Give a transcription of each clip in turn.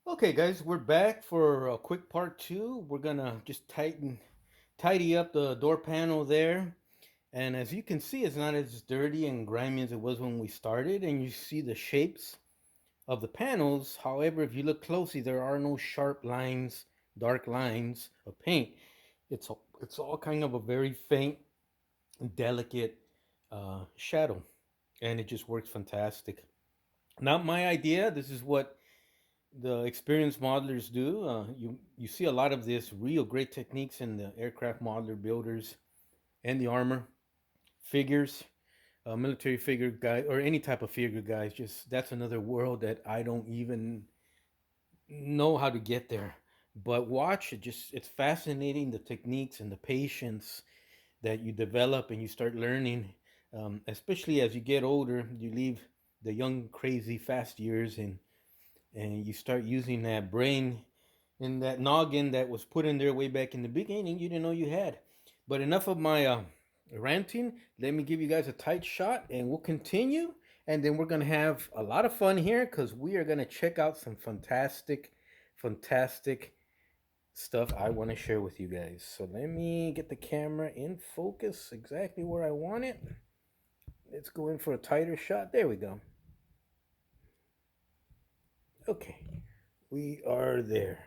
Okay, guys, we're back for a quick part two. We're gonna just tidy up the door panel there. And as you can see, it's not as dirty and grimy as it was when we started. And you see the shapes of the panels. However, if you look closely, there are no sharp lines, dark lines of paint. It's all kind of a very faint, delicate shadow, and it just works fantastic. Not my idea. This is what the experienced modelers do. You see a lot of this real great techniques in the aircraft modeler builders and the armor figures, military figure guy or any type of figure guys. Just that's another world that I don't even know how to get there. But watch it. Just it's fascinating the techniques and the patience that you develop and you start learning. Especially as you get older, you leave the young, crazy, fast years and you start using that brain and that noggin that was put in there way back in the beginning you didn't know you had. But enough of my ranting. Let me give you guys a tight shot and we'll continue. And then we're going to have a lot of fun here because we are going to check out some fantastic stuff I want to share with you guys. So let me get the camera in focus exactly where I want it. Let's go in for a tighter shot. There we go. Okay, we are there.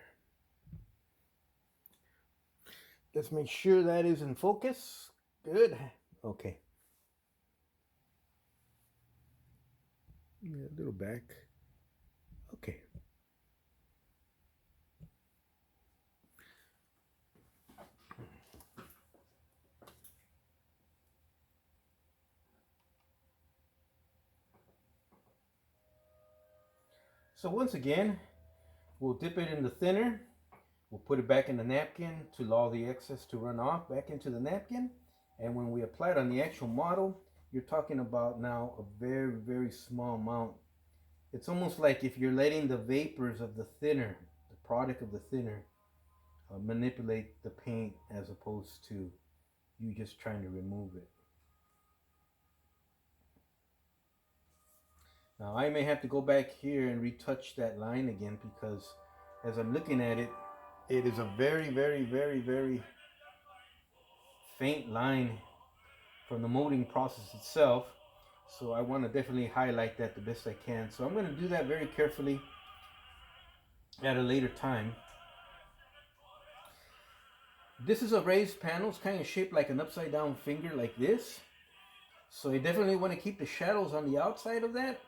Let's make sure that is in focus. Good. Okay. Yeah, a little back. Okay. So once again, we'll dip it in the thinner. We'll put it back in the napkin to allow the excess to run off back into the napkin. And when we apply it on the actual model, you're talking about now a very, very small amount. It's almost like if you're letting the vapors of the thinner, the product of the thinner, manipulate the paint as opposed to you just trying to remove it. Now I may have to go back here and retouch that line again because as I'm looking at it, it is a very, very, very, very faint line from the molding process itself. So I want to definitely highlight that the best I can. So I'm going to do that very carefully at a later time. This is a raised panel. It's kind of shaped like an upside down finger like this. So I definitely want to keep the shadows on the outside of that,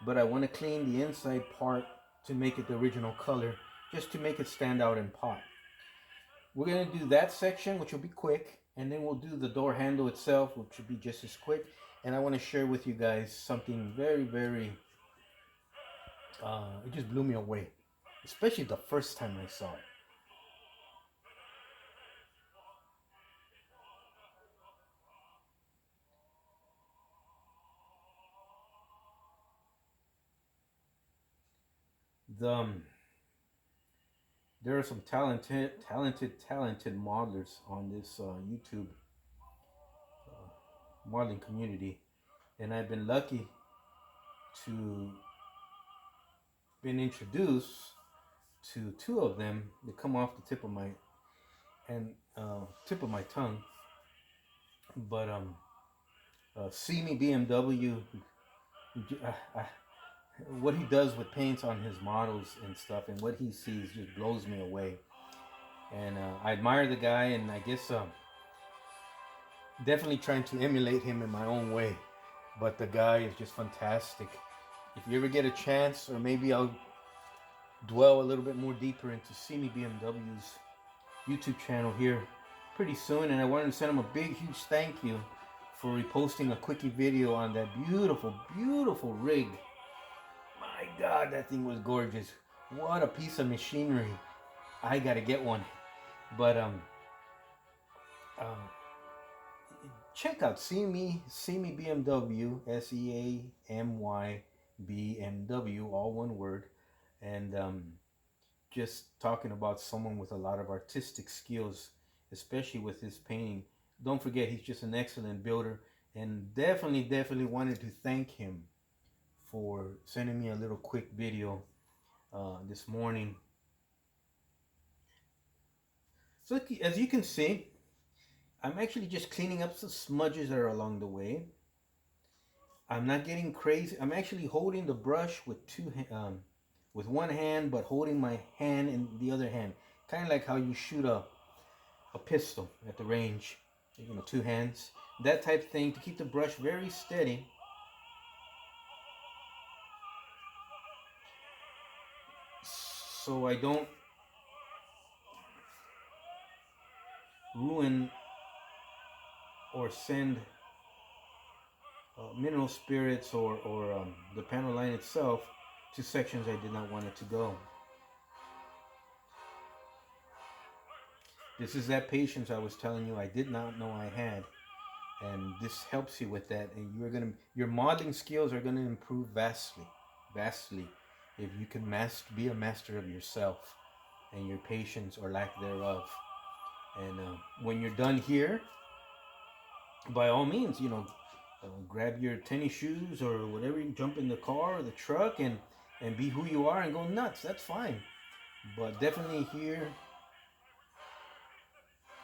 but I want to clean the inside part to make it the original color, just to make it stand out and pop. We're going to do that section, which will be quick, and then we'll do the door handle itself, which will be just as quick. And I want to share with you guys something very, very, it just blew me away, especially the first time I saw it. The There are some talented modelers on this YouTube modeling community, and I've been lucky to been introduced to two of them that come off the tip of my tongue. But See Me BMW, what he does with paints on his models and stuff, and what he sees just blows me away. And I admire the guy, and I guess definitely trying to emulate him in my own way. But the guy is just fantastic. If you ever get a chance, or maybe I'll dwell a little bit more deeper into See Me BMW's YouTube channel here pretty soon. And I wanted to send him a big, huge thank you for reposting a quickie video on that beautiful, beautiful rig. My God, that thing was gorgeous. What a piece of machinery. I gotta get one. But um check out See Me BMW, SEAMY BMW, all one word. And just talking about someone with a lot of artistic skills, especially with his painting. Don't forget, he's just an excellent builder, and definitely wanted to thank him for sending me a little quick video this morning. So as you can see, I'm actually just cleaning up some smudges that are along the way. I'm not getting crazy. I'm actually holding the brush with with one hand, but holding my hand in the other hand, kind of like how you shoot a pistol at the range. You know, two hands, that type of thing, to keep the brush very steady, so I don't ruin or send mineral spirits or the panel line itself to sections I did not want it to go. This is that patience I was telling you I did not know I had, and this helps you with that. And your modeling skills are gonna improve vastly, vastly, if you can be a master of yourself and your patience or lack thereof. And when you're done here, by all means, grab your tennis shoes or whatever, you jump in the car or the truck and be who you are and go nuts. That's fine. But definitely here,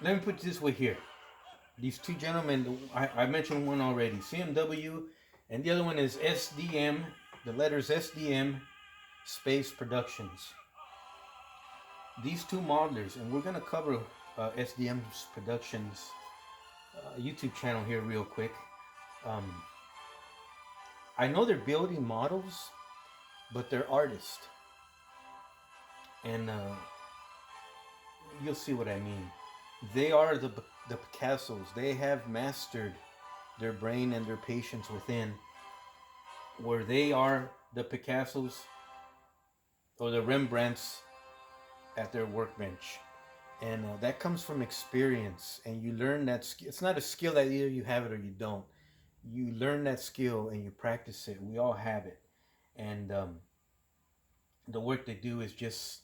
let me put it this way here. These two gentlemen, I mentioned one already, CMW, and the other one is SDM, the letters SDM Space Productions. These two modelers, and we're going to cover SDM Productions YouTube channel here real quick. Um, I know they're building models, but they're artists. And you'll see what I mean. They are the Picassos. They have mastered their brain and their patience within, where they are the Picassos or the Rembrandts at their workbench. And that comes from experience, and you learn that it's not a skill that either you have it or you don't. You learn that skill and you practice it. We all have it, and the work they do is just,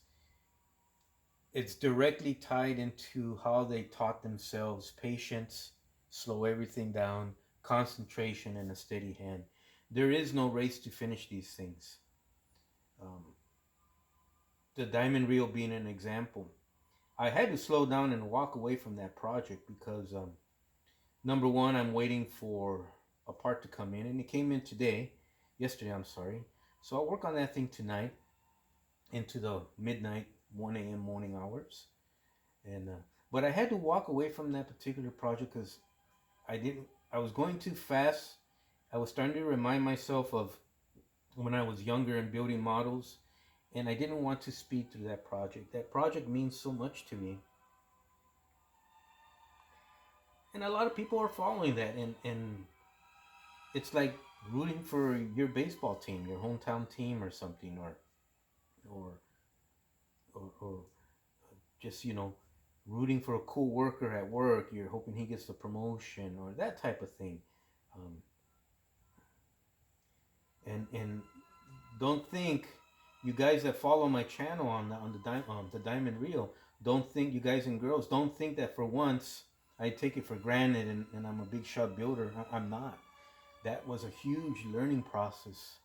it's directly tied into how they taught themselves patience, slow everything down, concentration, and a steady hand. There is no race to finish these things. Um, the diamond reel being an example. I had to slow down and walk away from that project because, number one, I'm waiting for a part to come in, and it came in yesterday, I'm sorry. So I'll work on that thing tonight into the midnight, 1 a.m. morning hours. And but I had to walk away from that particular project because I didn't. I was going too fast. I was starting to remind myself of when I was younger and building models, and I didn't want to speed through that project. That project means so much to me, and a lot of people are following that, and it's like rooting for your baseball team, your hometown team, or something, or or just rooting for a cool worker at work. You're hoping he gets the promotion or that type of thing. Um, and don't think, you guys that follow my channel on the Diamond Reel, don't think, you guys and girls, don't think that for once I take it for granted and I'm a big shot builder. I'm not. That was a huge learning process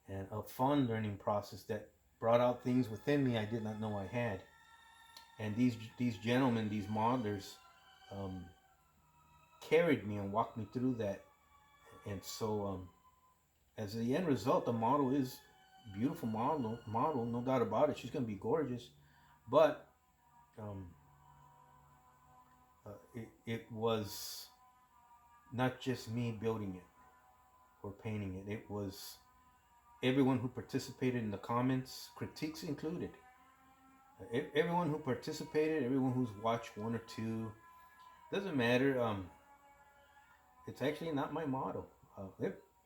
and a fun learning process that brought out things within me I did not know I had. And these gentlemen, these modelers, um, carried me and walked me through that. And so, as the end result, the model is beautiful model, no doubt about it. She's gonna be gorgeous, but um, it was not just me building it or painting it. It was everyone who participated in the comments, critiques included. Everyone who participated, everyone who's watched one or two, doesn't matter. It's actually not my model.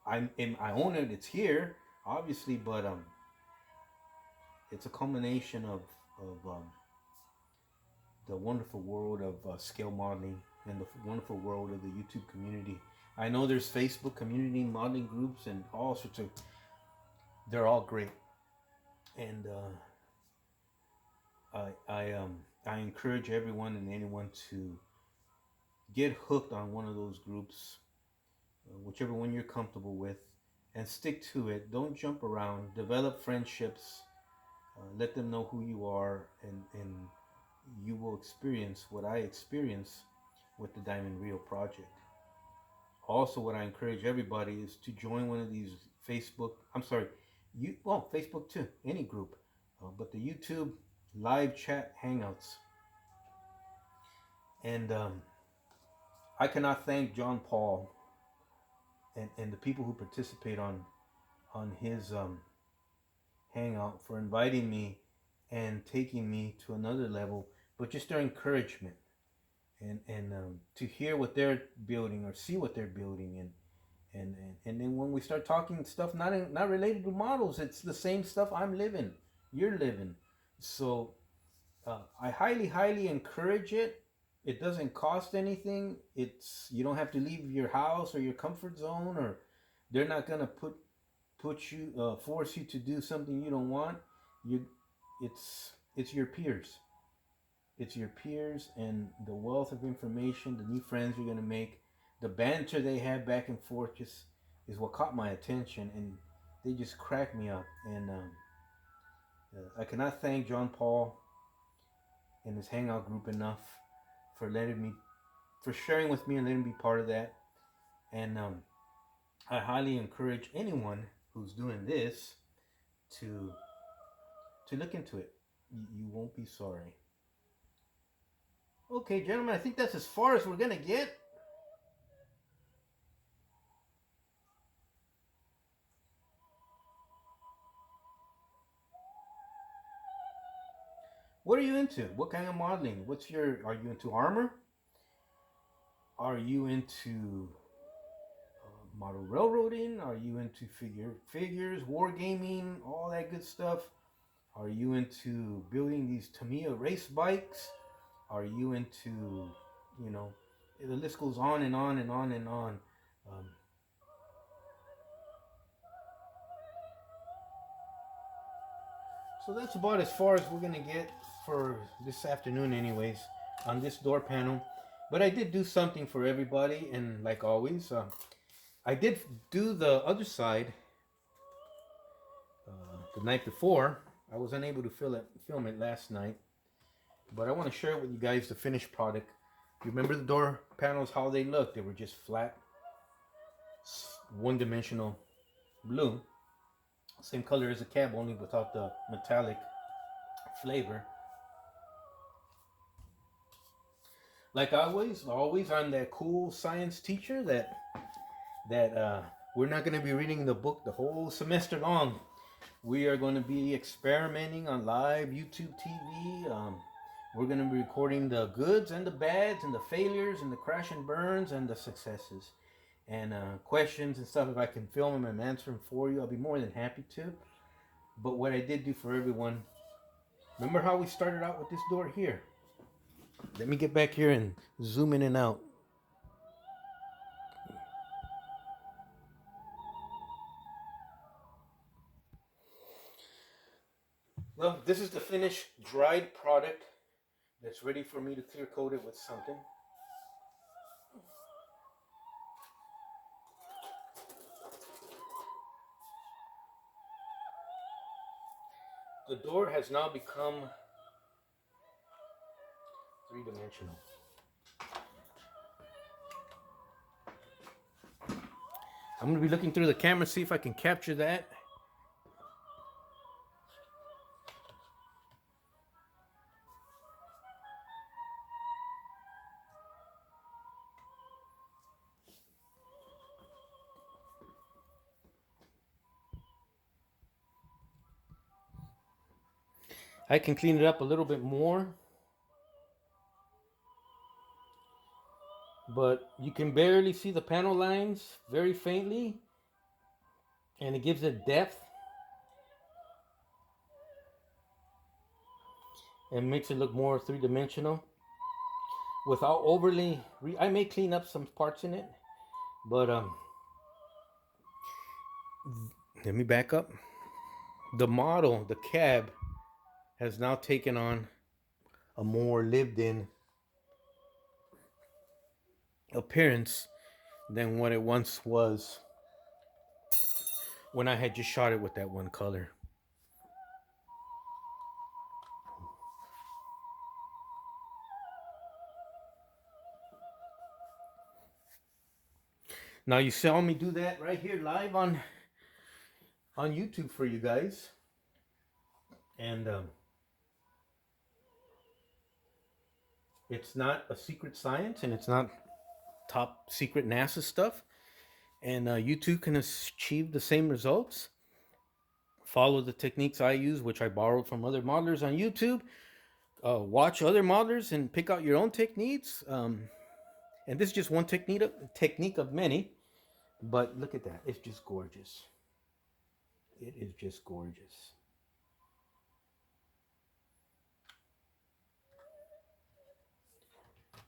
I own it. It's here, obviously, but it's a culmination of the wonderful world of scale modeling and the wonderful world of the YouTube community. I know there's Facebook community modeling groups and all sorts of. They're all great, and I encourage everyone and anyone to get hooked on one of those groups, whichever one you're comfortable with, and stick to it. Don't jump around. Develop friendships. Let them know who you are, and you will experience what I experience with the Diamond Reel project. Also, what I encourage everybody is to join one of these Facebook. I'm sorry, Facebook too, any group, but the YouTube live chat hangouts. And I cannot thank John Paul and the people who participate on his hangout for inviting me and taking me to another level, but just their encouragement and to hear what they're building or see what they're building and then when we start talking stuff not related to models, it's the same stuff I'm living, you're living. So I highly encourage it. It doesn't cost anything. It's you don't have to leave your house or your comfort zone, or they're not gonna put you force you to do something you don't want. You, it's your peers. It's your peers and the wealth of information, the new friends you're gonna make, the banter they have back and forth just is what caught my attention, and they just crack me up. And I cannot thank John Paul and his hangout group enough for letting me, for sharing with me and letting me be part of that. And I highly encourage anyone who's doing this to look into it. You won't be sorry. Okay, gentlemen, I think that's as far as we're gonna get. What are you into? What kind of modeling? Are you into armor? Are you into model railroading? Are you into figures, wargaming, all that good stuff? Are you into building these Tamiya race bikes? Are you into, you know, the list goes on and on and on and on. Um, so that's about as far as we're gonna get for this afternoon, anyways, on this door panel. But I did do something for everybody, and like always, I did do the other side the night before. I was unable to film it last night, but I want to share with you guys the finished product. You remember the door panels, how they looked? They were just flat, one-dimensional blue. Same color as the cab, only without the metallic flavor. Like always, I'm that cool science teacher that we're not going to be reading the book the whole semester long. We are going to be experimenting on live YouTube TV. We're going to be recording the goods and the bads and the failures and the crash and burns and the successes and questions and stuff. If I can film them and answer them for you, I'll be more than happy to. But what I did do for everyone, remember how we started out with this door here? Let me get back here and zoom in and out. Well, this is the finished dried product that's ready for me to clear coat it with something. The door has now become three-dimensional. I'm going to be looking through the camera, see if I can capture that. I can clean it up a little bit more, but you can barely see the panel lines very faintly, and it gives it depth and makes it look more three-dimensional without overly I may clean up some parts in it, but let me back up. The model, the cab, has now taken on a more lived in appearance than what it once was when I had just shot it with that one color. Now you saw me do that right here live on YouTube for you guys, and it's not a secret science, and it's not top secret NASA stuff. And you too can achieve the same results. Follow the techniques I use, which I borrowed from other modelers on YouTube. Watch other modelers and pick out your own techniques. And this is just one technique of many. But look at that. It's just gorgeous. It is just gorgeous.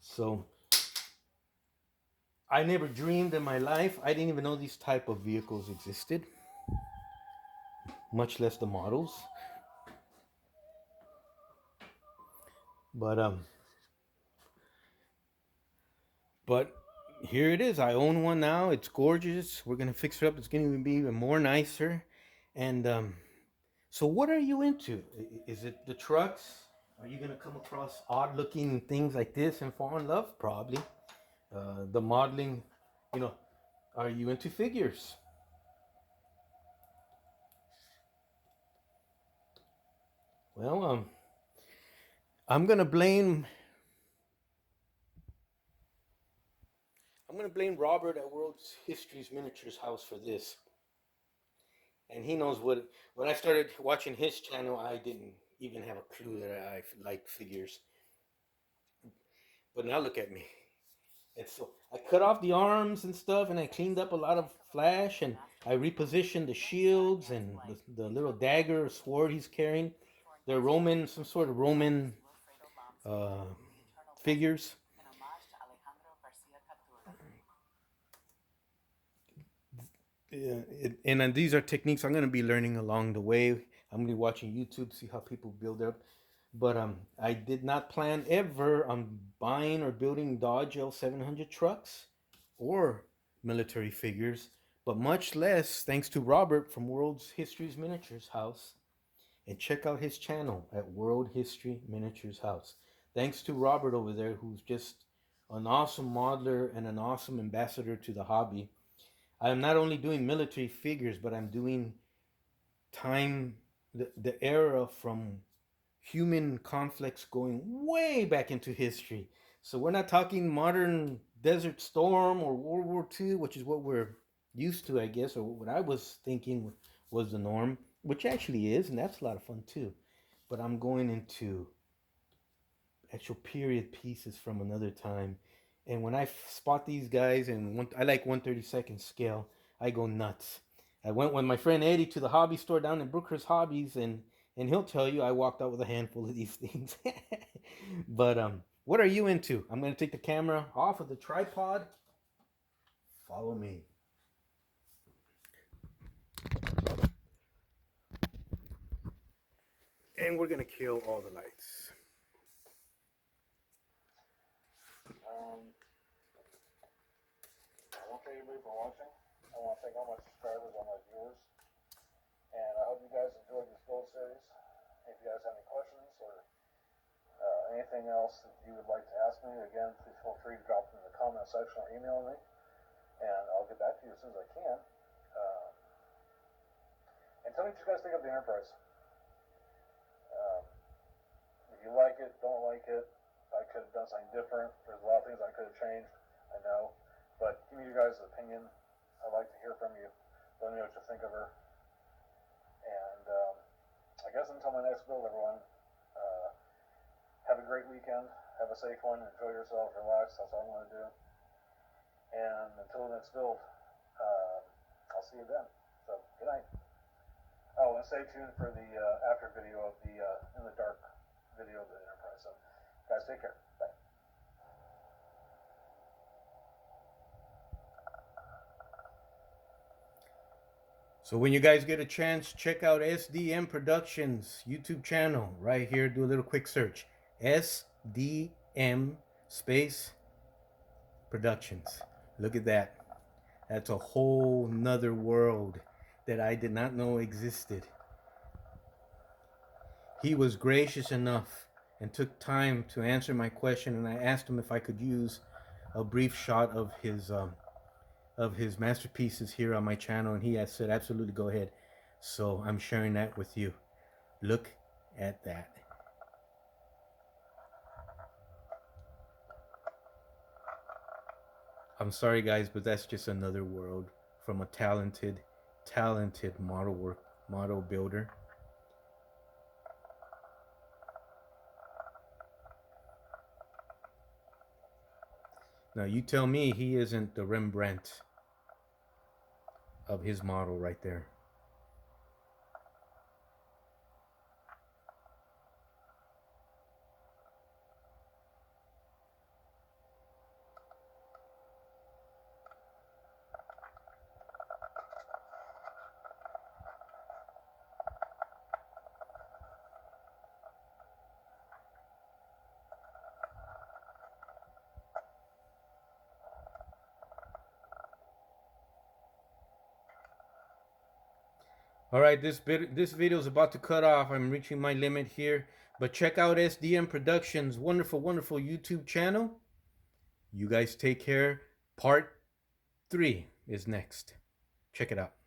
So I never dreamed in my life. I didn't even know these type of vehicles existed, much less the models. But but here it is. I own one now. It's gorgeous. We're gonna fix it up. It's gonna be even more nicer. And so, what are you into? Is it the trucks? Are you gonna come across odd-looking things like this and fall in love? Probably. The modeling, you know. Are you into figures? Well, I'm gonna blame. I'm gonna blame Robert at World History's Miniatures House for this. And he knows what. When I started watching his channel, I didn't even have a clue that I liked figures. But now look at me. And so I cut off the arms and stuff, and I cleaned up a lot of flash, and I repositioned the shields and the little dagger or sword he's carrying. They're Roman, some sort of Roman uh, figures. And these are techniques I'm going to be learning along the way. I'm going to be watching YouTube, see how people build up. But I did not plan ever on buying or building Dodge L700 trucks or military figures, but much less thanks to Robert from World's History's Miniatures House. And check out his channel at World History Miniatures House. Thanks to Robert over there, who's just an awesome modeler and an awesome ambassador to the hobby. I am not only doing military figures, but I'm doing the era from human conflicts going way back into history. So we're not talking modern Desert Storm or World War II, which is what we're used to, I guess, or what I was thinking was the norm, which actually is, and that's a lot of fun too. But I'm going into actual period pieces from another time. And when I spot these guys, and I like 1/32 scale, I go nuts. I went with my friend Eddie to the hobby store down in Brookhurst Hobbies, and he'll tell you I walked out with a handful of these things. But what are you into? I'm gonna take the camera off of the tripod. Follow me. And we're gonna kill all the lights. I want to thank everybody for watching. I want to thank all my subscribers, all my viewers. And I hope you guys enjoyed this build series. If you guys have any questions or anything else that you would like to ask me, again, please feel free to drop them in the comment section or email me. And I'll get back to you as soon as I can. And tell me what you guys think of the Enterprise. If you like it, don't like it, I could have done something different. There's a lot of things I could have changed, I know. But give me your guys' opinion. I'd like to hear from you. Let me know what you think of her. And I guess until my next build, everyone, have a great weekend. Have a safe one. Enjoy yourself. Relax. That's all I'm going to do. And until the next build, I'll see you then. So, good night. Oh, and stay tuned for the after video of the in the dark video of the Enterprise. So, guys, take care. Bye. So when you guys get a chance, check out SDM Productions YouTube channel right here. Do a little quick search. SDM space Productions. Look at that. That's a whole nother world that I did not know existed. He was gracious enough and took time to answer my question, and I asked him if I could use a brief shot of of his masterpieces here on my channel, and he has said absolutely go ahead. So I'm sharing that with you. Look at that. I'm sorry guys, but that's just another world from a talented model builder. Now you tell me he isn't the Rembrandt of his model right there. All right, this video is about to cut off. I'm reaching my limit here, but check out SDM Productions, wonderful YouTube channel. You guys take care. Part 3 is next. Check it out.